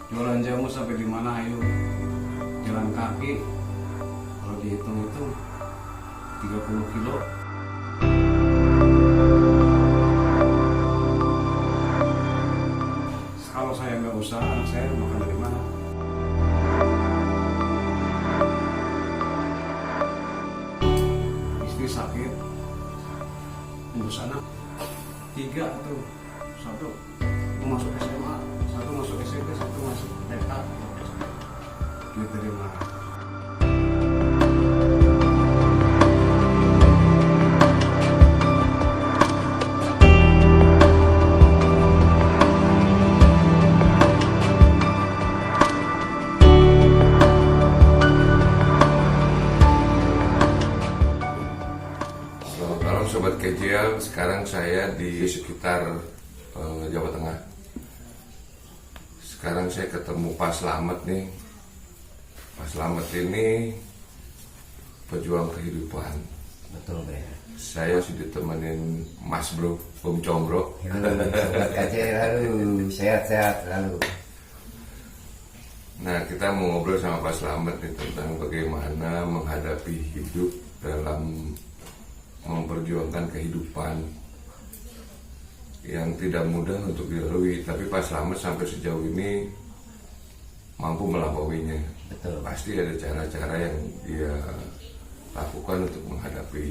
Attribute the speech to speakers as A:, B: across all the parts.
A: Jualan jamu sampai di mana ayo, jalan kaki kalau dihitung-hitung 30 kilo. Kalau saya nggak usaha, anak saya makan dari mana? Istri sakit, ngurus anak 3 tuh, satu mau masuk SMA, satu masuk SMP, satu masuk TK. Duit dari mana?
B: Selamat malam Sobat KJL, sekarang saya di sekitar Jawa Tengah. Sekarang saya ketemu Pak Slamet nih. Pak Slamet ini pejuang kehidupan.
C: Betul, Bre.
B: Saya sudah ditemenin Mas Bro, Om Combro.
C: Sobat KJL, lalu sehat-sehat lalu.
B: Nah, kita mau ngobrol sama Pak Slamet nih tentang bagaimana menghadapi hidup dalam memperjuangkan kehidupan yang tidak mudah untuk dilalui, tapi Pak Slamet sampai sejauh ini mampu melambauinya.
C: Betul.
B: Pasti ada cara-cara yang dia lakukan untuk menghadapi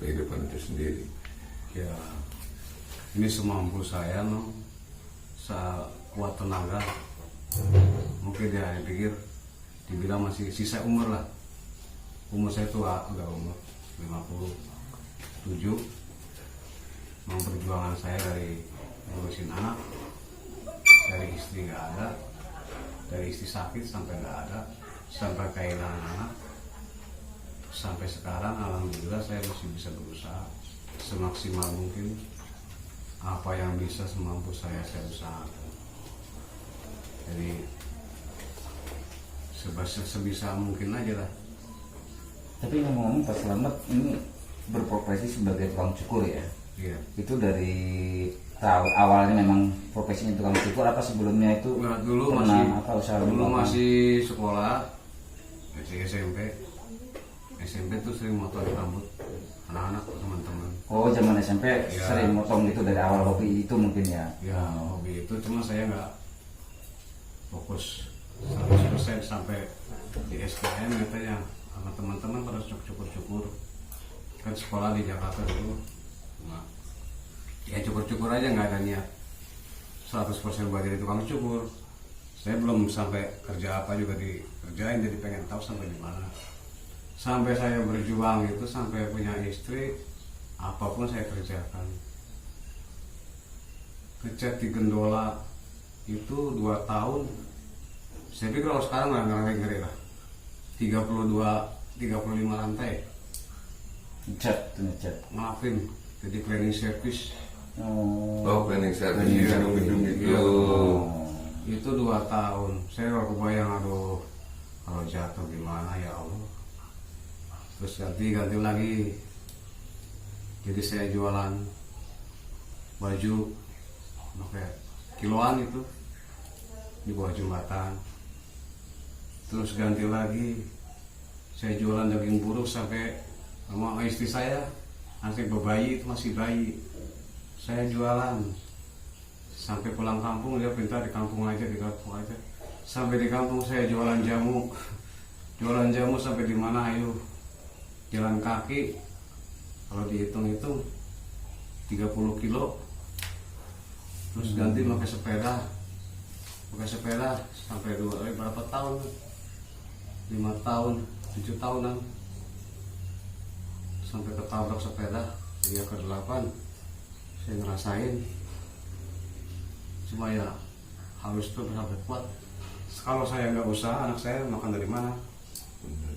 B: kehidupan itu sendiri.
A: Ya, ini semampu saya, no. Saya kuat tenaga. Mungkin dia pikir, dibilang masih sisa umur lah. Umur saya tua, udah umur 57. Memang perjuangan saya dari ngurusin anak, dari istri nggak ada, dari istri sakit sampai nggak ada, sampai kehilangan anak, sampai sekarang alhamdulillah saya masih bisa berusaha semaksimal mungkin. Apa yang bisa semampu saya usahakan. Jadi sebisa mungkin aja lah.
C: Tapi ngomong-ngomong, Pak Slamet ini berprofesi sebagai tukang cukur ya?
A: Iya.
C: Itu dari awalnya memang profesinya tukang cukur apa sebelumnya itu?
A: Nah, dulu
C: pernah
A: masih
C: apa usaha
A: dulu
C: apa?
A: masih sekolah, masih SMP tuh sering motong rambut anak-anak teman-teman.
C: Oh, zaman SMP
A: Ya.
C: sering motong itu dari awal hobi itu mungkin ya?
A: Ya, hobi itu cuma saya nggak fokus 100% sampai di STM katanya sama teman-teman pada cukur-cukur. Kan sekolah di Jakarta dulu. Nah, ya cukur-cukur aja, nggak ada niat 100% buat jadi tukang cukur. Saya belum sampai kerja apa juga dikerjain, jadi pengen tahu sampai di mana. Sampai saya berjuang itu, sampai punya istri, apapun saya kerjakan. Ngecat di Gendola itu 2 tahun. Saya pikir kalau sekarang nggak ngeri lah. 35 lantai.
C: Ngecat.
A: Maafin, jadi cleaning service.
B: Oh, cleaning service di
C: Cleaning
B: gedung-gedung
C: service.
B: itu.
A: Itu 2 tahun. Saya kalau kebayang, aduh, kalau jatuh gimana ya Allah. Terus ganti lagi. Jadi saya jualan baju pakai kiloan itu di bawah jembatan. Terus ganti lagi, saya jualan daging buruk sampai sama istri saya masih berbayi, itu masih bayi. Saya jualan sampai pulang kampung, dia minta di kampung aja. Sampai di kampung saya jualan jamu sampai di mana ayo, jalan kaki kalau dihitung-hitung 30 kilo. Terus ganti pakai sepeda sampai berapa tahun, 5 tahun 7 tahunan, sampai ketabrak sepeda hingga ke-8. Saya ngerasain, cuma ya harus terus sampai kuat. Kalau saya nggak usaha, anak saya makan dari mana?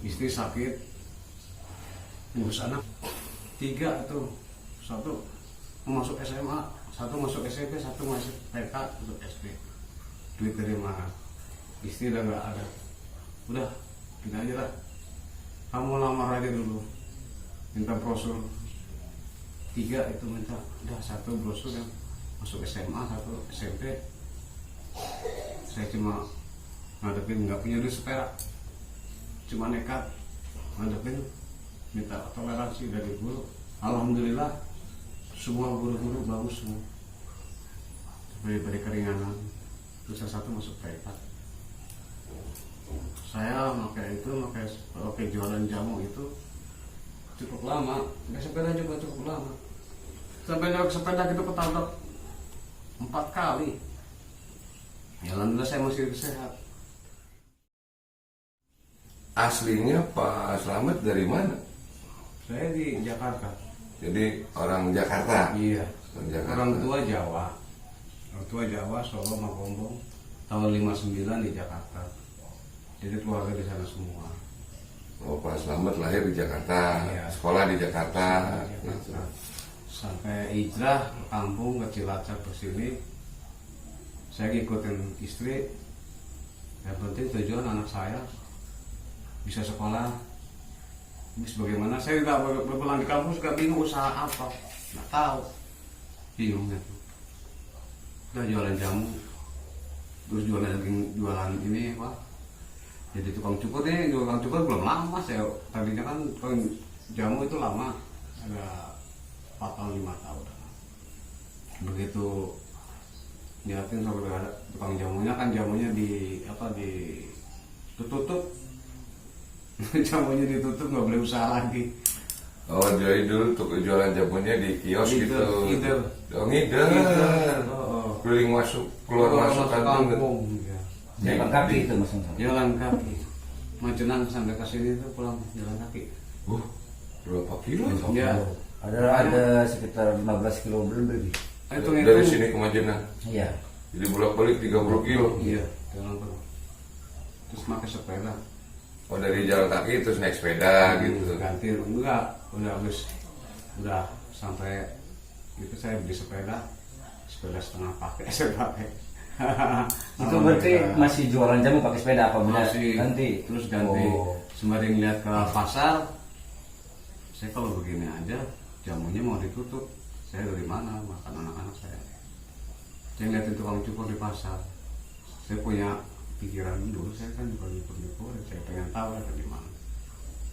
A: Istri sakit, ngurus anak 3 tuh, satu mau masuk SMA, satu masuk SMP, satu masuk TK, untuk SD. Duit dari mana? Istri udah nggak ada. Udah, gini aja lah, kamu lamar aja dulu, minta brosur 3 itu minta. Udah, 1 brosur yang masuk SMA, 1 SMP, saya cuma ngadepin, nggak punya duit seperak, cuma nekat ngadepin, minta toleransi dari guru. Alhamdulillah semua guru-guru bagus semua, beri keringanan. Terus satu masuk TK. Saya pakai jualan jamu itu cukup lama, naik sepeda juga cukup lama. Sampai naik sepeda gitu ketabrak 4 kali. Ya alhamdulillah saya masih sehat.
B: Aslinya Pak Slamet dari mana?
A: Saya di Jakarta.
B: Jadi orang Jakarta.
A: Iya.
B: Orang Jakarta.
A: Orang tua Jawa. Orang tua Jawa, Solo, Makombong. Tahun 59 di Jakarta. Jadi keluarga di sana semua.
B: Oh, Pak Slamet lahir di Jakarta,
A: Iya.
B: sekolah di Jakarta.
A: Di Jakarta. Sampai hijrah ke kampung ke Cilacap ke sini. Saya ngikutin istri. Yang penting tujuan anak saya bisa sekolah. Bisa bagaimana? Saya juga berpulang di kampung juga bingung usaha apa. Nggak tahu. Bingung gitu. Udah jualan jamu. Terus jualan ini apa? Jadi tukang cukur nih, tukang cukur belum lama saya. Tadinya kan tukang jamu itu lama. Ada 4 tahun 5 tahun. Begitu nyiapin sampai ada tukang jamunya kan jamunya ditutup. Jamunya ditutup, nggak boleh usaha lagi.
B: Oh, jadi dulu untuk jualan jamunya di kios gitu.
A: Ngider.
B: Oh, ngider.
A: Oh.
B: Keliling masuk, keluar masuk kampung.
A: Ya.
C: Jalan kaki itu Mas.
A: Jalan kaki. Majenang sampai ke sini tuh pulang jalan kaki.
B: Berapa kilo?
A: Ya.
C: Ada sekitar 15 kilo lebih.
A: Itu
B: Dari sini ke Majenang.
C: Iya.
B: Jadi bolak-balik 30 kilo.
A: Iya, jalan terus. Terus pakai sepeda.
B: Oh, dari jalan kaki terus naik sepeda gitu.
A: Ganti enggak, udah sampai itu saya beli sepeda setengah pakai saya pakai.
C: Itu berarti masih jualan jamu pakai sepeda apa beda?
A: Masih
C: Ganti.
A: Terus ganti.
C: Oh.
A: Sembari ngeliat ke pasar, saya kalau begini aja jamunya mau ditutup, saya dari mana makan anak-anak saya. Saya ngeliatin tukang cukur di pasar. Saya punya pikiran dulu, saya kan juga nyukur, saya pengen tahu ada di mana.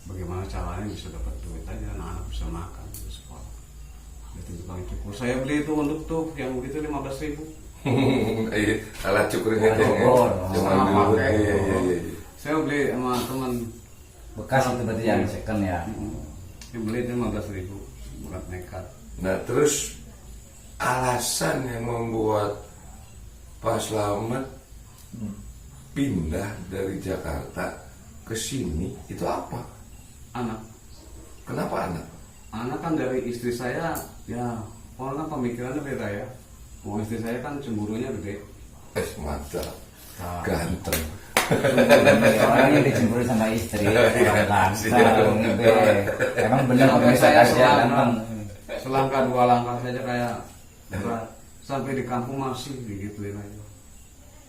A: Bagaimana caranya bisa dapat duit aja, anak-anak bisa makan di sekolah. Liatin tukang cukur. Saya beli itu untuk tuh yang begitu 15.000.
B: Iya, alat cukurnya
C: Alat cukur.
B: Zaman
A: Sama
B: dulu.
A: pakai.
B: Iya.
A: Saya beli sama teman.
C: Bekas itu berarti yang second ya.
A: Yang beli itu 15.000, bukan nekat.
B: Nah, terus alasan yang membuat Pak Slamet pindah dari Jakarta ke sini itu apa?
A: Anak.
B: Kenapa anak?
A: Anak kan dari istri saya, ya orang kan pemikirannya beda ya. Mau istri saya kan cemburunya gede.
B: Mantap,
A: Nah,
B: ganteng.
C: Orang yang dicemburu sama istri, orang langsung emang benar
A: sampai
C: bisa
A: saya
C: aja gampang.
A: selangkah 2 langkah saja kayak berat. Sampai di kampung masih digituin aja.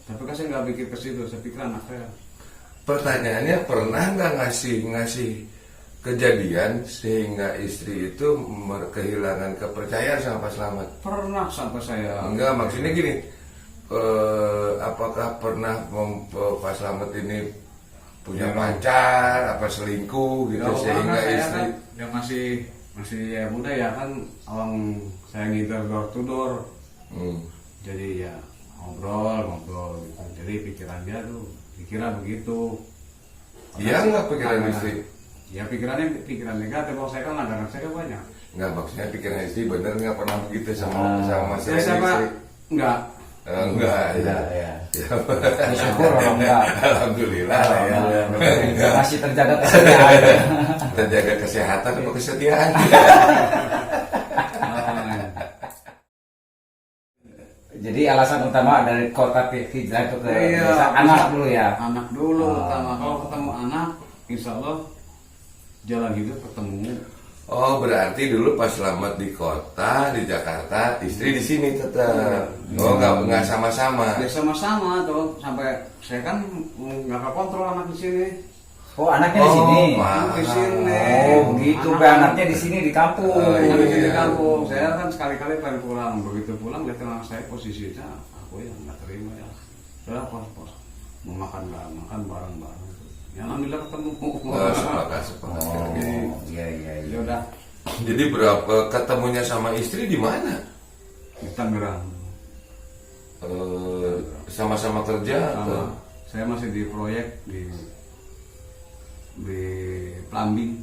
A: Tapi kan saya nggak pikir ke situ, saya pikir anak saya.
B: Pertanyaannya, pernah nggak ngasih kejadian sehingga istri itu kehilangan kepercayaan sama Pak Slamet?
A: Pernah sampai saya.
B: Enggak, maksudnya gini, apakah pernah Pak Slamet ini punya pacar, apa selingkuh gitu,
A: Ya,
B: sehingga
A: karena saya
B: istri
A: kan yang masih ya muda ya kan, orang saya ngider door to door. Jadi ya ngobrol gitu. Jadi pikiran dia tuh dikira begitu.
B: Iya nggak pikiran istri?
A: Ya pikiran negatif. Kalau saya kan langganan saya kan banyak.
B: Nggak, maksudnya pikiran istri bener nggak pernah begitu sama
A: Saya
B: istri?
A: enggak.
B: Enggak,
C: Tidak
B: ya.
C: ya. Syukur orang enggak.
B: Alhamdulillah ya.
C: Masih terjaga kesetiaan.
B: Terjaga kesehatan atau kesetiaan?
C: Jadi alasan utama dari kota hijrah itu ke
A: Iya,
C: desa anak dulu ya.
A: Anak dulu pertama. Kalau ketemu anak, insya Allah jalan hidup ketemu.
B: Oh, berarti dulu pas Slamet di kota di Jakarta, istri di sini tetap. Oh, nggak sama-sama.
A: Ya sama-sama tuh sampai saya kan nggak kekontrol anak di sini.
C: Oh, anaknya di sini.
B: Wah.
A: Di sini.
C: Oh, begitu. Anaknya di sini di kampung.
B: Oh, iya.
A: Anaknya di kampung. Saya kan sekali-kali pengen pulang. Begitu pulang lihat anak saya posisinya, aku yang nggak terima ya. Sudah pos mau makan nggak makan bareng-bareng. Ya alhamdulillah ketemu.
B: Sepakat.
C: Oh,
B: Jadi,
C: iya iya
A: Ya
C: iya.
A: udah
B: jadi berapa ketemunya sama istri di mana?
A: di Tangerang.
B: Sama-sama kerja atau?
A: Sama saya masih di proyek di plumbing.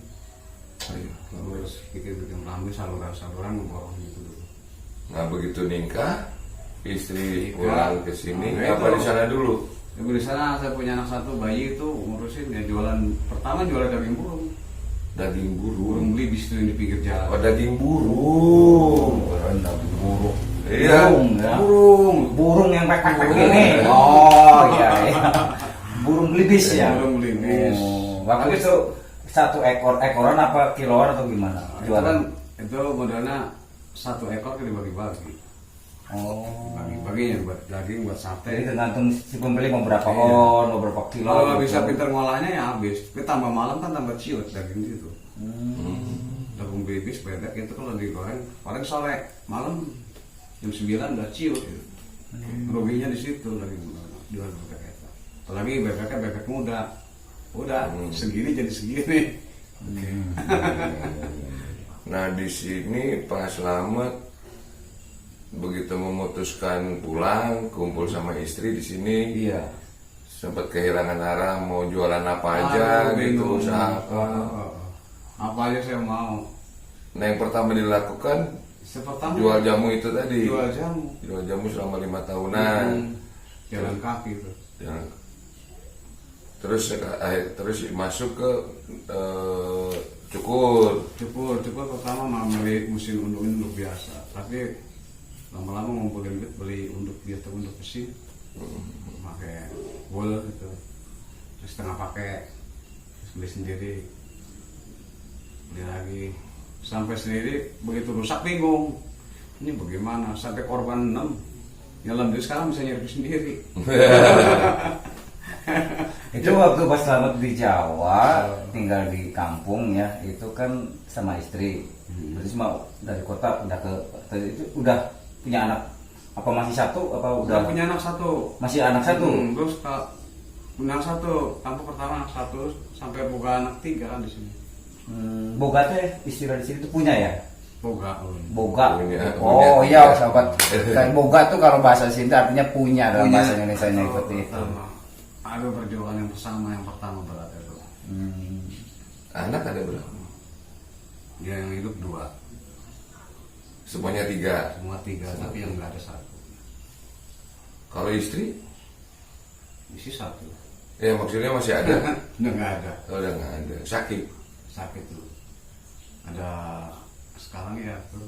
A: Terus bikin plumbing saluran ngeborong gitu dulu.
B: Nah begitu nikah, istri
A: Nikah.
B: pulang ke sini,
A: Nah,
B: apa
A: itu.
B: di sana dulu?
A: Ya, di sana saya punya anak satu bayi itu ngurusin ya jualan pertama jualan daging burung.
B: Daging burung.
A: Burung belibis itu yang di pinggir jalan.
B: Oh daging burung.
C: Keren daging burung.
B: Iya.
C: Burung ya. Burung yang pek
A: Burung.
C: ini. Oh iya iya. Burung belibis ya.
A: Burung belibis.
C: Oh, waktu itu satu ekoran apa kiloan atau gimana?
A: Itu kan itu modelnya satu ekor kan dibagi-bagi.
C: Oh.
A: Bagi-baginya buat daging buat
C: Jadi
A: sate.
C: tergantung si pembeli mau berapa
A: Iya.
C: on, mau berapa kilo.
A: Kalau nggak
C: gitu.
A: bisa pinter ngolahnya ya habis. Tapi tambah malam kan tambah ciut daging itu. Daging belibis bebek itu kalau digoreng paling sore malam jam 9 udah ciut. Gitu. Ruginya di situ lagi jual bebek itu. Apalagi bebeknya bebek muda. Udah segini jadi segini.
B: Nah di sini Pak Slamet begitu memutuskan pulang kumpul sama istri di sini,
C: Iya.
B: sempat kehilangan arah mau jualan apa aja
A: Aduh,
B: gitu,
A: bingung.
B: usaha apa.
A: Apa aja saya mau.
B: Nah yang pertama dilakukan
A: Sepertama
B: jual jamu itu tadi.
A: jual jamu.
B: Jual jamu selama 5 tahunan.
A: Jalan kaki tuh.
B: Ya. Terus masuk ke cukur.
A: Cukur pertama mau beli mesin unduk biasa. Tapi lama-lama ngumpulin duit beli unduk biasa unduk mesin. Pakai wool gitu. Terus setengah pakai. Terus beli sendiri. Beli lagi. Sampai sendiri begitu rusak bingung. Ini bagaimana? Sampai korban 6. Ya alhamdulillah sekarang bisa nyervis sendiri.
C: Itu waktu pas selamat di Jawa, tinggal di kampung ya, itu kan sama istri. Terus mau dari kota pindah ke tadi itu udah punya anak apa masih satu apa
A: Udah
C: udah
A: punya anak satu.
C: masih anak satu?
A: Terus punya anak satu. Kampung pertama anak satu sampai buka anak 3 kan di sini.
C: Boga teh istilah di sini tuh punya ya?
A: Boga.
C: Boga.
B: Punya.
C: Oh iya sahabat. Dan boga tuh kalau bahasa Sunda artinya punya dalam
A: Punya.
C: bahasa Indonesia nya seperti itu.
A: Ada perjuangan yang bersama yang pertama berat itu.
B: Anak ada berapa?
A: Dia yang hidup 2,
B: Semuanya 3.
A: semua 3 tapi yang nggak ada 1.
B: Kalau istri?
A: Isi 1.
B: Ya maksudnya masih ada.
A: Udah nggak ada.
B: Oh, udah nggak ada. Sakit.
A: Sakit tuh. Ada sekarang ya tuh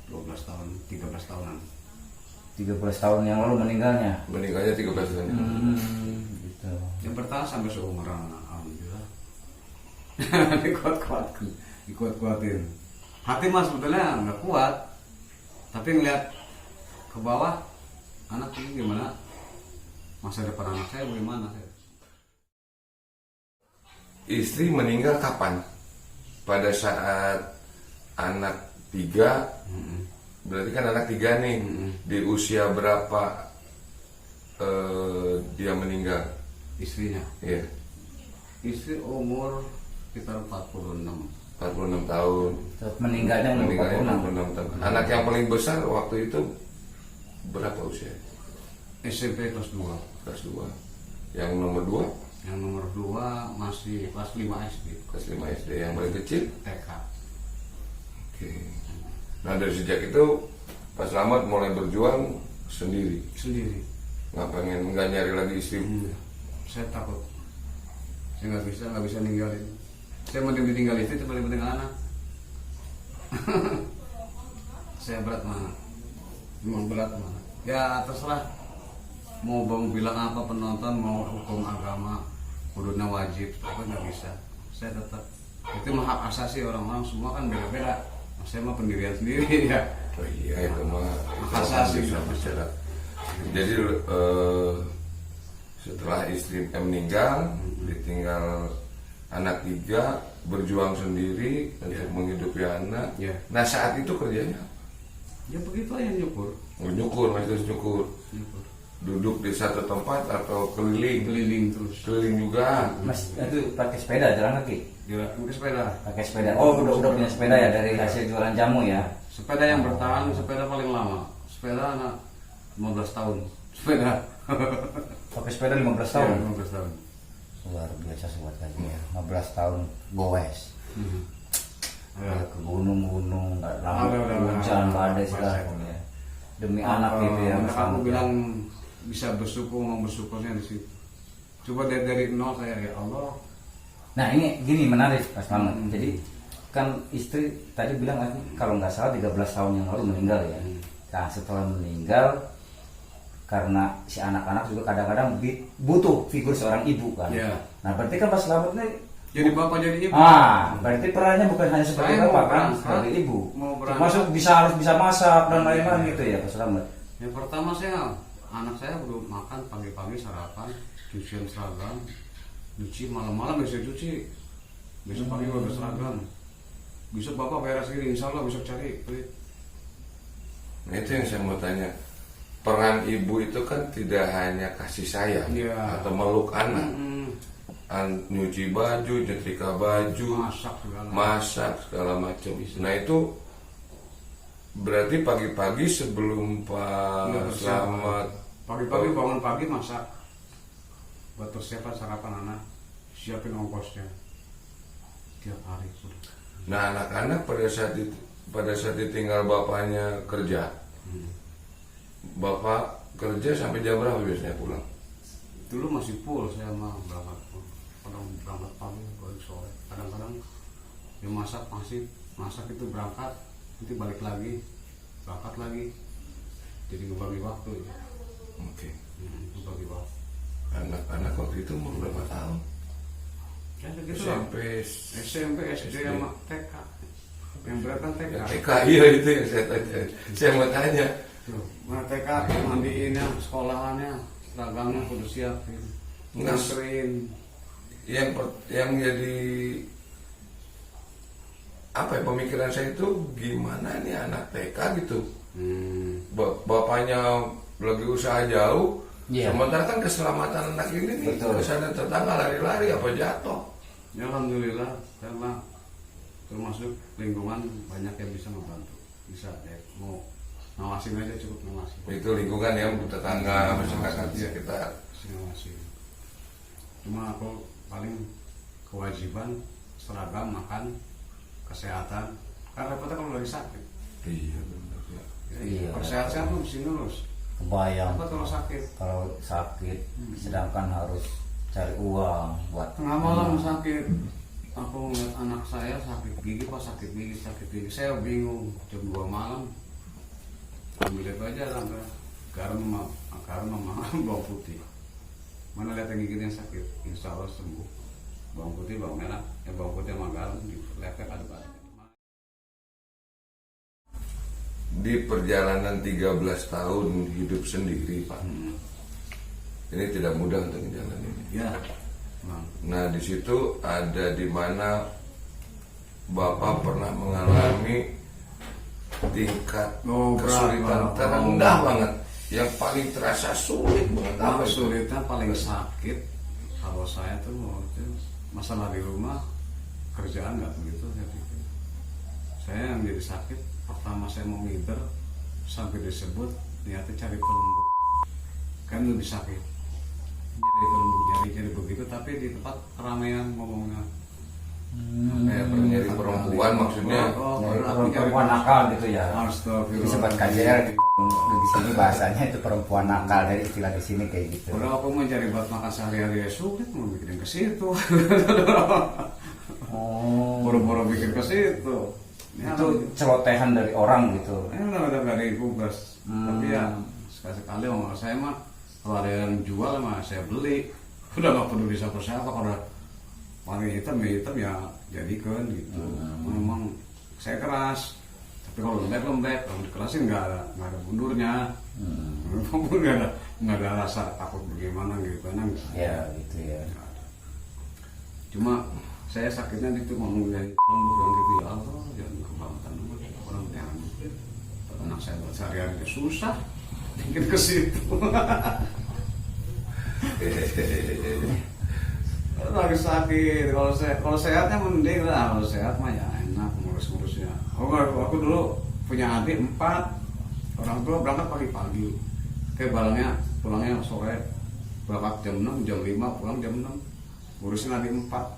A: 12 tahun, 13 tahunan.
C: 13 tahun yang lalu meninggalnya.
B: Meninggalnya 13 tahun.
C: Gitu.
A: Yang pertama sampai seumuran alhamdulillah. Dikuat-kuatin. Hati mah sebetulnya nggak kuat, tapi ngeliat ke bawah anak ini gimana, masa depan anak saya bagaimana.
B: Istri meninggal kapan? Pada saat anak 3. Berarti kan anak 3 nih. Di usia berapa dia meninggal?
A: Istrinya,
B: Iya.
A: istri umur sekitar 46.
B: 46 tahun.
C: Terus meninggalnya umur
B: Meninggalnya
C: 46.
B: 46 tahun. Anak yang paling besar waktu itu berapa usia?
A: SMP kelas 2.
B: Kelas 2. Yang nomor 2
A: Yang nomor 2 masih kelas 5 SD.
B: kelas 5 SD. Yang paling kecil?
A: TK.
B: Oke. Nah dari sejak itu Pak Slamet mulai berjuang sendiri.
A: Sendiri.
B: Nggak nyari lagi istri.
A: Saya takut. Saya nggak bisa ninggalin. Saya mending ditinggal istri daripada ditinggal anak. Saya berat mana? Memang berat mana? Ya terserah. Mau bang bilang apa penonton, mau hukum agama, kuduna wajib, apa nggak bisa. Saya tetap. Itu mah hak asasi orang-orang semua kan beda-beda. Saya mah pendirian sendiri ya.
B: Oh iya itu mah
A: Asasi.
B: bisa bicara. Jadi setelah istri meninggal, ditinggal anak 3, berjuang sendiri untuk menghidupi anak.
A: Ya.
B: Nah saat itu kerjanya apa?
A: Ya begitu aja nyukur.
B: Nyukur, masih terus nyukur.
A: Nyukur.
B: duduk di satu tempat atau keliling?
A: keliling terus.
B: Keliling juga.
C: Mas itu pakai sepeda jalan kaki?
A: Dia pakai sepeda.
C: Pakai sepeda. Oh, udah punya sepeda ya dari hasil jualan jamu ya.
A: Sepeda yang bertahan, sepeda paling lama. Sepeda anak 15 tahun. Sepeda.
C: Pakai sepeda 15 tahun.
A: Ya, 15 tahun.
C: Luar biasa sobat kaji ya. 15 tahun goes. Ya, ke gunung-gunung, nggak lama hujan badai segala ya. Demi anak gitu ya. Mas
A: Aku
C: Slamet ya.
A: bilang bisa bersyukur, mau bersyukurnya di situ. Coba dari nol saya, ya Allah.
C: Nah ini gini menarik Mas Slamet. Jadi kan istri tadi bilang kan, kalau nggak salah 13 tahun yang lalu meninggal ya. Nah setelah meninggal karena si anak-anak juga kadang-kadang butuh figur seorang ibu kan.
A: Ya.
C: Nah berarti kan Mas Slamet ini
A: Jadi bapak jadi ibu.
C: berarti perannya bukan hanya sebagai
A: Saya mau
C: bapak kan,
A: berangkat,
C: sebagai ibu.
A: mau berangkat.
C: Termasuk harus bisa masak dan lain-lain gitu ya Mas Slamet.
A: Yang pertama anak saya belum makan pagi-pagi sarapan, cucian seragam, cuci malam-malam bisa cuci, besok pagi bawa seragam, besok bapak beres ini, insya Allah besok cari duit.
B: Nah itu yang saya mau tanya. Peran ibu itu kan tidak hanya kasih sayang
A: Iya.
B: atau meluk anak, nyuci baju, nyetrika baju, masak segala macam. Nah itu berarti pagi-pagi sebelum
A: Iya,
B: Pak Slamet
A: Pagi-pagi bangun pagi masak, buat persiapan sarapan anak, siapin ongkosnya tiap hari.
B: Nah anak-anak pada saat ditinggal bapaknya kerja, bapak kerja sampai jam berapa biasanya pulang?
A: Dulu masih full saya mah berangkat full. Kadang berangkat pagi, balik sore. Kadang-kadang yang masak itu berangkat, nanti balik lagi, berangkat lagi. Jadi ngebagi waktu ya.
B: Oke.
A: Ngebagi waktu.
B: Anak-anak waktu itu umur berapa tahun?
A: Ya segitu lah. SMP, SD sama TK. Yang berat kan TK.
B: TK iya itu yang saya tanya. Saya mau tanya.
A: Tuh, mana TK mandiinnya, sekolahannya, seragamnya kudu siapin. Nganterin.
B: Yang jadi apa ya pemikiran saya itu gimana nih anak TK gitu. Bapaknya lagi usaha jauh.
C: Iya.
B: Sementara kan keselamatan anak ini nih, kesana tetangga lari-lari apa jatuh.
A: Ya alhamdulillah karena termasuk lingkungan banyak yang bisa membantu, bisa mau ngawasin aja cukup ngawasin.
B: Itu lingkungan ya tetangga masyarakat sekitar.
A: Ngawasin. Cuma aku paling kewajiban seragam, makan, kesehatan. Karena repotnya kalau lagi sakit.
B: Iya benar ya.
C: Iya.
A: Kalau sehat-sehat tuh mesti lurus.
C: Kebayang
A: Apa kalau sakit?
C: kalau sakit sedangkan harus cari uang buat
A: Tengah malam sakit, aku ngeliat anak saya sakit gigi, saya bingung. Jam 2 malam ambil itu aja sampai garam sama bawang putih. Mana lihat yang giginya sakit, insya Allah sembuh. Bawang putih, bawang merah, bawang putih sama garam dilepek aduk-aduk.
B: Di perjalanan 13 tahun hidup sendiri Pak, ini tidak mudah untuk menjalani ini.
A: Ya.
B: Nah di situ ada di mana Bapak pernah mengalami tingkat kesulitan terendah banget, yang paling terasa sulit banget. Apa itu?
A: Sulitnya paling sakit kalau saya tuh waktu masalah di rumah, kerjaan nggak begitu saya pikir. Saya yang jadi sakit pertama saya mau ngider sampai disebut niatnya cari pelembut, kan lebih sakit. Jadi begitu, tapi di tempat keramaian ngomongnya.
B: Kayak nyari perempuan maksudnya.
C: perempuan nakal gitu ya.
A: Astagfirullah.
C: Disebut KJR di sini bahasanya itu perempuan nakal, dari istilah di sini kayak gitu.
A: Udah aku mau cari buat makan sehari-hari ya sulit, mau bikin ke situ. Boro-boro bikin ke situ.
C: Itu celotehan dari orang gitu.
A: Udah dari kubas. Tapi ya sekali-sekali sama saya mah kalau ada yang jual mah saya beli. Udah gak peduli siapa-siapa, kalau warna hitam ya jadikan gitu. Memang saya keras. Tapi kalau lembek, kalau dikerasin nggak ada mundurnya. Nggak ada rasa takut bagaimana gitu, enggak.
C: Ya gitu ya.
A: Nggak ada. Cuma saya sakitnya itu ngomong dari lembut yang gitu, ya Allah jangan kebangetan orang yang anak saya buat sehari-hari susah. Dikit ke situ. Lagi sakit. Kalau sehatnya mending lah. Kalau sehat mah ya enak ngurus-ngurusnya. Aku dulu punya adik 4. Orang tua berangkat pagi-pagi. Kayak pulangnya sore. Berangkat jam 6, jam 5, pulang jam 6. Ngurusin adik 4.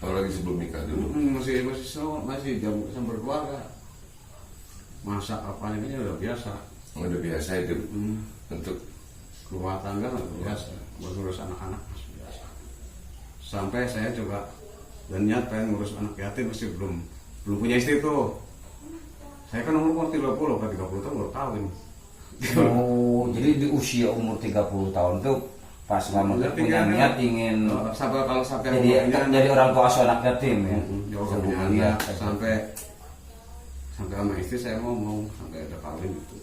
B: Kalau lagi sebelum nikah dulu.
A: Masih jam berkeluarga. Masak apa ini udah biasa.
B: Udah biasa itu untuk
A: Rumah tangga udah biasa. Ngurus anak-anak masih biasa. Sampai saya juga dan niat pengen ngurus anak yatim masih belum punya istri tuh. Saya kan umur 30 tahun baru kawin.
C: Oh, jadi di usia umur 30 tahun tuh pas lama punya niat ingin
A: sampai
C: jadi orang tua asuh anak yatim ya.
A: Jauh punya anak sampai sama istri saya ngomong sampai ada kawin gitu.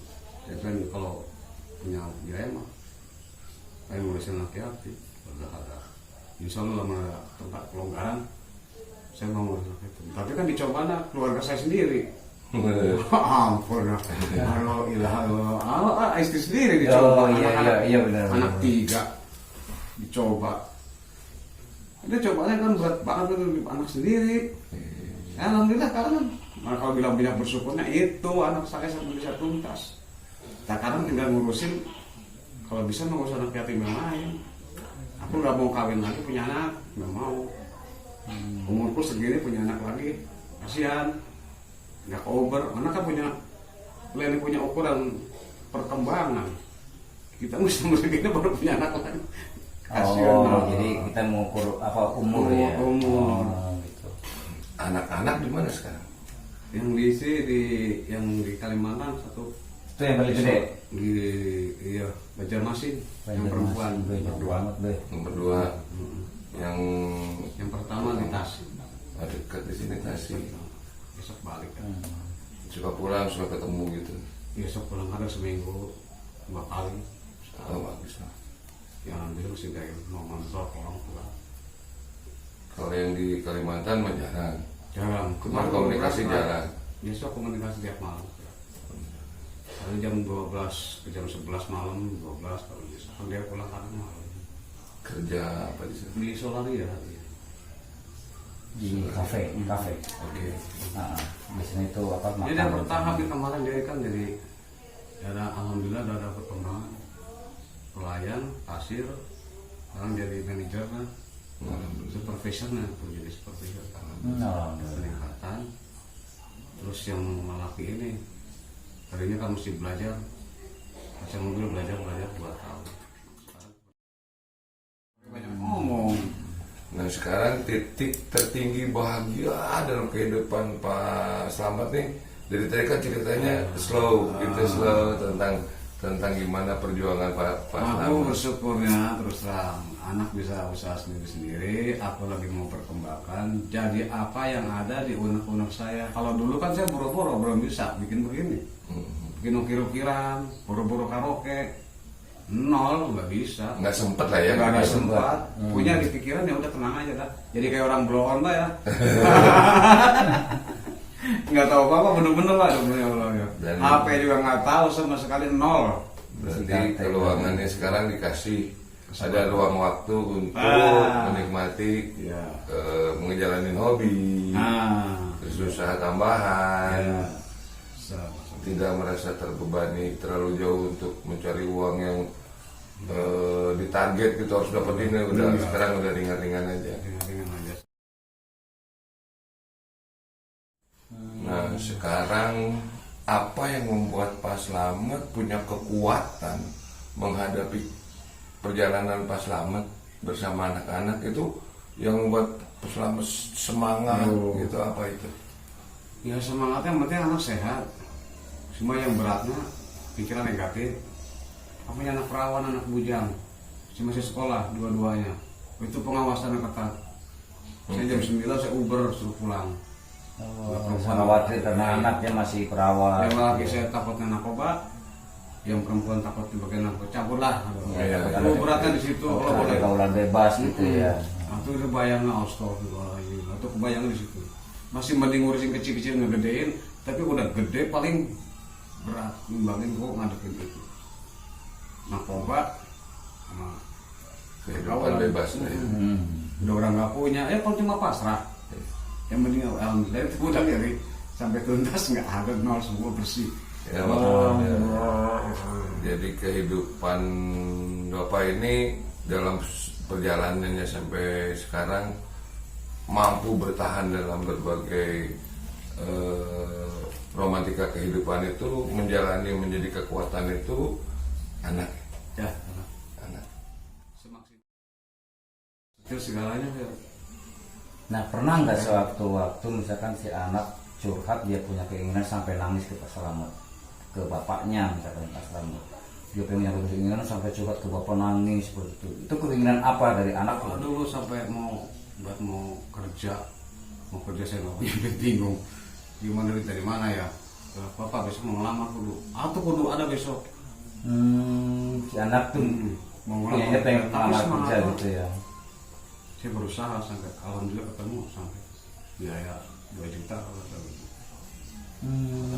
A: Saya kan kalau punya biaya mah pengen ngurusin anak yatim. Udah ada insya Allah lama tempat pelonggaran saya mau ngurus anak yatim. Tapi kan dicoba keluarga saya sendiri. Ampun, kalau ilah istri sendiri dicoba.
C: Iya benar.
A: Anak 3 dicoba. Itu cobanya kan berat banget tuh anak sendiri. Ya, alhamdulillah kan. Nah, kalau bilang banyak bersyukurnya itu anak saya sampai bisa tuntas. Sekarang tinggal ngurusin kalau bisa ngurus anak yatim yang lain. Aku nggak mau kawin lagi punya anak, nggak mau. Umurku segini punya anak lagi, kasihan. Nggak over, anak kan punya ukuran perkembangan. Kita mesti begini baru punya anak lagi. Kasihan.
C: Jadi kita mengukur apa umur ya.
A: Umur.
C: Gitu.
B: anak-anak di mana sekarang?
A: Yang di Kalimantan satu.
C: Itu yang paling gede.
A: Iya, Banjarmasin. Yang perempuan berdua.
B: Yang berdua.
A: Yang pertama di Tasik.
B: Dekat di sini Tasik.
A: Besok balik kan.
B: Suka pulang, suka ketemu gitu.
A: Besok pulang ada seminggu 2 kali.
B: Oh, bagus lah.
A: Yang alhamdulillah masih kayak mau kontrol orang pulang.
B: Kalau yang di Kalimantan mah jarang.
A: Jarang.
B: Komunikasi jarang.
A: Besok komunikasi tiap malam. Kalau jam 12 ke jam 11 malam 12 kalau bisa. Kalau dia pulang kadang malam.
B: Kerja apa di sana?
A: Di Solaria.
C: Di kafe.
B: Oke.
C: Nah, biasanya itu apa?
A: Dia udah bertahap di kemarin dia kan jadi ada alhamdulillah ada perkembangan pelayan, kasir, sekarang jadi manajer kan, supervisor pun jadi supervisor kan, peningkatan. Terus yang laki ini tadinya kan mesti belajar, macam mobil belajar 2 tahun. Banyak ngomong.
B: Nah sekarang titik tertinggi bahagia dalam kehidupan Pak Slamet nih, dari tadi kan ceritanya slow tentang gimana perjuangan Pak Slamet.
A: Aku bersyukurnya terus terang anak bisa usaha sendiri-sendiri, aku lagi mau perkembangkan jadi apa yang ada di unek-unek saya. Kalau dulu kan saya boro-boro belum bisa bikin begini, bikin ukir-ukiran, boro-boro karaoke. 0, nggak bisa.
B: Nggak sempet lah ya.
A: Nggak ada sempat. Punya di pikiran ya udah tenang aja dah. Jadi kayak orang blow on lah ya. Nggak tahu apa-apa bener-bener lah ya Allah ya. HP juga nggak tahu sama sekali 0.
B: Berarti keluangannya sekarang dikasih ada ruang waktu untuk menikmati ngejalanin hobi, terus usaha tambahan. Tidak merasa terbebani terlalu jauh untuk mencari uang yang ditarget gitu harus dapat ini. Sekarang udah ringan-ringan aja. Nah sekarang apa yang membuat Pak Slamet punya kekuatan menghadapi perjalanan Pak Slamet bersama anak-anak itu, yang membuat Pak Slamet semangat gitu, apa itu?
A: Ya semangatnya yang penting anak sehat. Cuma yang beratnya pikiran negatif. Aku punya anak perawan, anak bujang, masih sekolah dua-duanya. Itu pengawasan yang ketat. Saya jam 9 saya Uber suruh pulang.
C: Sama khawatir karena anaknya masih perawan.
A: Yang laki saya takutnya narkoba, yang perempuan takut di bagian narkoba, campur lah. Kalau beratnya di situ, kalau boleh
C: pergaulan bebas gitu ya.
A: Itu bayangnya astagfirullahaladzim. Itu kebayangnya di situ. Masih mending ngurusin kecil-kecil ngegedein, tapi udah gede paling berat nimbangin gue ngadepin itu narkoba sama
B: kehidupan bebas ya.
A: Udah orang nggak punya, ya kalau cuma pasrah. Yang penting alhamdulillah itu udah dari sampai tuntas nggak ada nol semua bersih.
B: Ya, makanya. Jadi kehidupan Bapak ini dalam perjalanannya sampai sekarang mampu bertahan dalam berbagai romantika kehidupan itu, menjadi kekuatan itu anak.
A: Ya,
B: Anak.
A: itu segalanya ya.
C: Nah, pernah nggak sewaktu-waktu misalkan si anak curhat dia punya keinginan sampai nangis ke Pak Slamet, ke bapaknya misalkan Pak Slamet, dia punya keinginan sampai curhat ke bapak nangis seperti itu keinginan apa dari anak?
A: Kalau dulu sampai mau kerja saya nggak punya bingung gimana dari mana ya. Bapak besok mau ngelamar dulu atau kudu ada besok.
C: Si anak tuh
A: Mau
C: kayaknya pengen
A: tapi
C: ngelamar
A: semangat,
C: kerja
A: Pak.
C: gitu ya.
A: Saya berusaha sampai alhamdulillah ketemu sampai biaya 2 juta kalau saya gitu.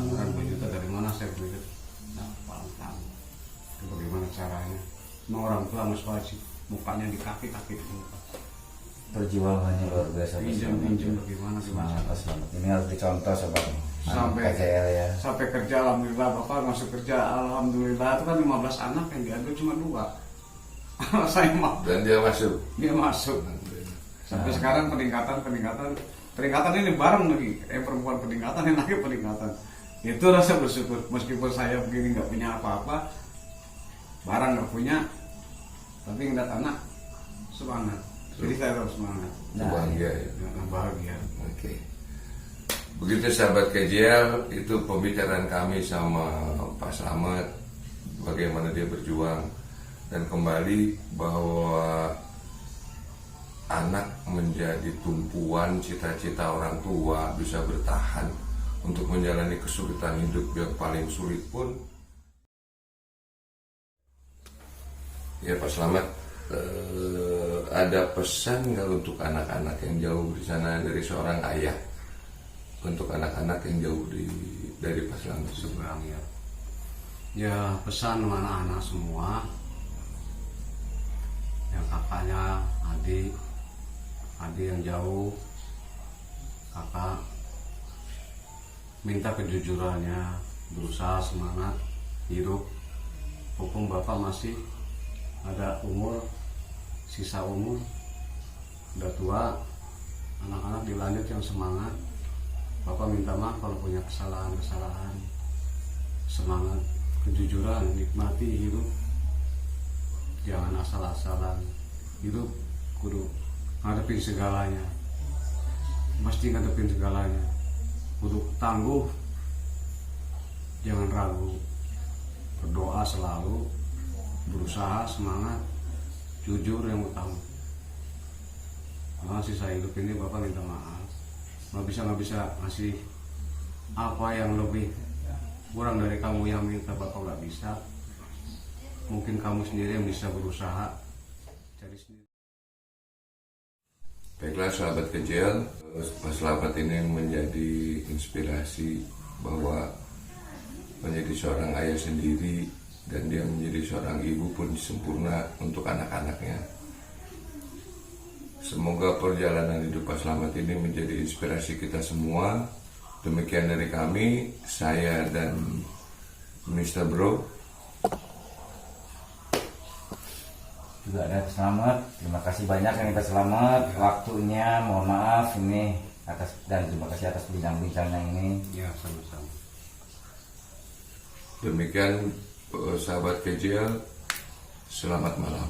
A: Orang 2 juta dari mana saya beli? Nah, pantang. Itu bagaimana caranya? Semua orang tua harus wajib mukanya di kaki di muka.
C: Perjuangannya luar biasa.
A: Pinjam bagaimana
C: Semangat Pak Slamet. Ini harus dicontoh sobat.
A: Sampai
C: KCL ya.
A: Sampai kerja alhamdulillah bapak masuk kerja alhamdulillah itu kan 15 anak yang diambil cuma 2. Saya mah
B: Dan dia masuk.
A: dia masuk. Sampai sekarang peningkatan ini bareng lagi perempuan peningkatan yang lagi peningkatan itu rasa bersyukur meskipun saya begini nggak punya apa-apa barang nggak punya tapi ngeliat anak semangat jadi saya harus semangat
B: Bahagia ya.
A: bahagia.
B: Oke. Begitu sahabat KJL, itu pembicaraan kami sama Pak Slamet, bagaimana dia berjuang, dan kembali bahwa anak menjadi tumpuan cita-cita orang tua, bisa bertahan untuk menjalani kesulitan hidup yang paling sulit pun. Ya Pak Slamet, ada pesan nggak untuk anak-anak yang jauh di sana dari seorang ayah, untuk anak-anak yang jauh dari Pak Slamet?
A: Sebenarnya ya pesan anak-anak semua yang kakaknya adik yang jauh, kakak minta kejujurannya, berusaha semangat hidup mumpung bapak masih ada umur, sisa umur udah tua, anak-anak dilanjut yang semangat. Bapak minta maaf kalau punya kesalahan, semangat, kejujuran, nikmati hidup, jangan asal-asalan hidup, kudu ngadepin segalanya, mesti ngadepin segalanya, kudu tangguh, jangan ragu, berdoa selalu, berusaha, semangat, jujur yang utama. Nah, sisa hidup ini bapak minta maaf, nggak bisa ngasih apa yang lebih kurang dari kamu yang minta, bapak nggak bisa. Mungkin kamu sendiri yang bisa berusaha cari sendiri.
B: Baiklah sahabat kecil, Pak Slamet ini menjadi inspirasi bahwa menjadi seorang ayah sendiri dan dia menjadi seorang ibu pun sempurna untuk anak-anaknya. Semoga perjalanan hidup Pak Slamet ini menjadi inspirasi kita semua. Demikian dari kami, saya dan Mr. Bro.
C: Juga ada Pak Slamet. Terima kasih banyak yang Pak Slamet waktunya. Mohon maaf ini dan terima kasih atas bincang-bincangnya ini.
A: Ya, sama-sama.
B: Demikian sahabat KJL, selamat malam.